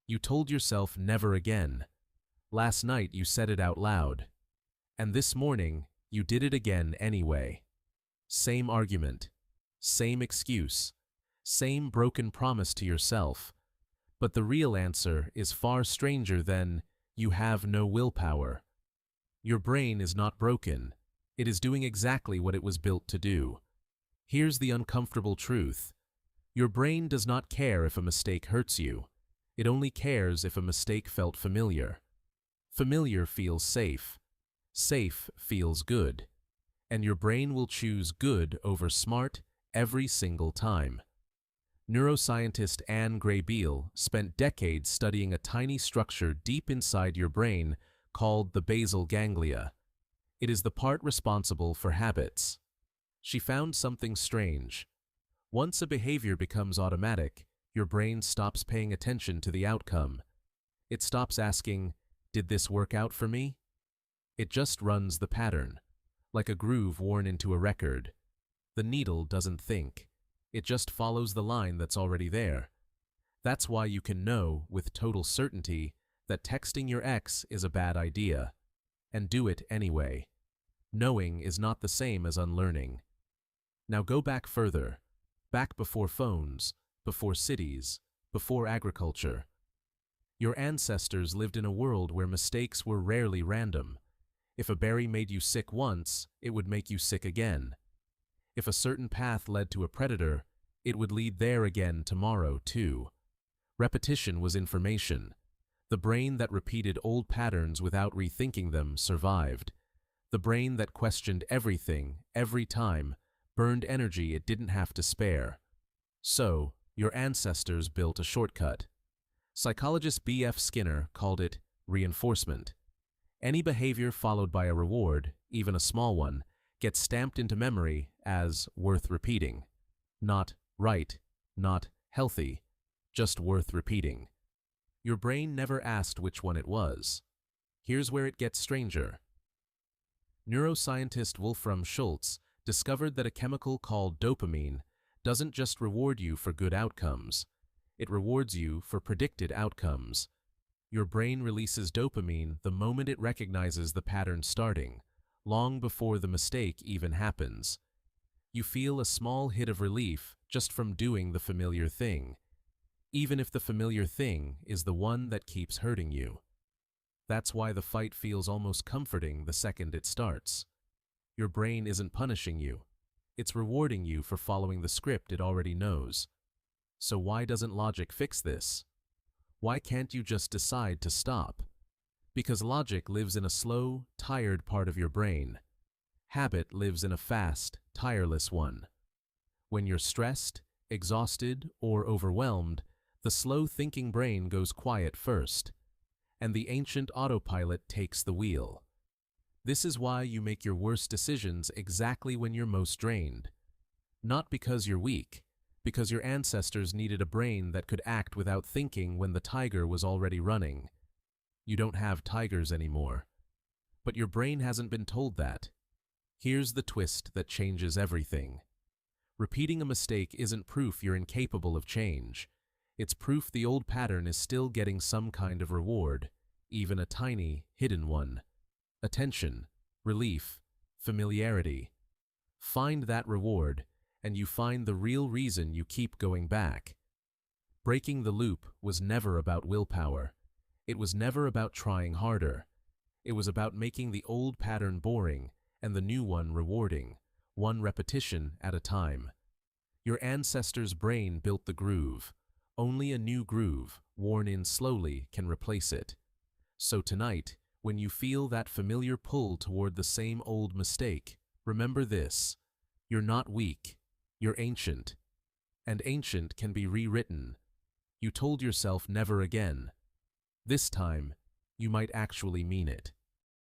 You told yourself never again. Last night you said it out loud. And this morning, you did it again anyway. Same argument, same excuse, same broken promise to yourself. But the real answer is far stranger than you have no willpower. Your brain is not broken. It is doing exactly what it was built to do. Here's the uncomfortable truth. Your brain does not care if a mistake hurts you. It only cares if a mistake felt familiar. Familiar feels safe. Safe feels good. And your brain will choose good over smart every single time. Neuroscientist Anne Gray-Beal spent decades studying a tiny structure deep inside your brain called the basal ganglia. It is the part responsible for habits. She found something strange. Once a behavior becomes automatic, your brain stops paying attention to the outcome. It stops asking, "Did this work out for me?" It just runs the pattern, like a groove worn into a record. The needle doesn't think. It just follows the line that's already there. That's why you can know with total certainty that texting your ex is a bad idea, and do it anyway. Knowing is not the same as unlearning. Now go back further, back before phones, before cities, before agriculture. Your ancestors lived in a world where mistakes were rarely random. If a berry made you sick once, it would make you sick again. If a certain path led to a predator, it would lead there again tomorrow, too. Repetition was information. The brain that repeated old patterns without rethinking them survived. The brain that questioned everything, every time, burned energy it didn't have to spare. So, your ancestors built a shortcut. Psychologist B.F. Skinner called it reinforcement. Any behavior followed by a reward, even a small one, gets stamped into memory as worth repeating. Not right, not healthy, just worth repeating. Your brain never asked which one it was. Here's where it gets stranger. Neuroscientist Wolfram Schultz discovered that a chemical called dopamine doesn't just reward you for good outcomes. It rewards you for predicted outcomes. Your brain releases dopamine the moment it recognizes the pattern starting, long before the mistake even happens. You feel a small hit of relief just from doing the familiar thing, even if the familiar thing is the one that keeps hurting you. That's why the fight feels almost comforting the second it starts. Your brain isn't punishing you. It's rewarding you for following the script it already knows. So why doesn't logic fix this? Why can't you just decide to stop? Because logic lives in a slow, tired part of your brain. Habit lives in a fast, tireless one. When you're stressed, exhausted, or overwhelmed, the slow-thinking brain goes quiet first, and the ancient autopilot takes the wheel. This is why you make your worst decisions exactly when you're most drained. Not because you're weak, because your ancestors needed a brain that could act without thinking when the tiger was already running. You don't have tigers anymore. But your brain hasn't been told that. Here's the twist that changes everything. Repeating a mistake isn't proof you're incapable of change. It's proof the old pattern is still getting some kind of reward, even a tiny, hidden one. Attention, relief, familiarity. Find that reward, and you find the real reason you keep going back. Breaking the loop was never about willpower. It was never about trying harder. It was about making the old pattern boring and the new one rewarding, one repetition at a time. Your ancestors' brain built the groove. Only a new groove, worn in slowly, can replace it. So tonight, when you feel that familiar pull toward the same old mistake, remember this: you're not weak, you're ancient. And ancient can be rewritten. You told yourself never again. This time, you might actually mean it.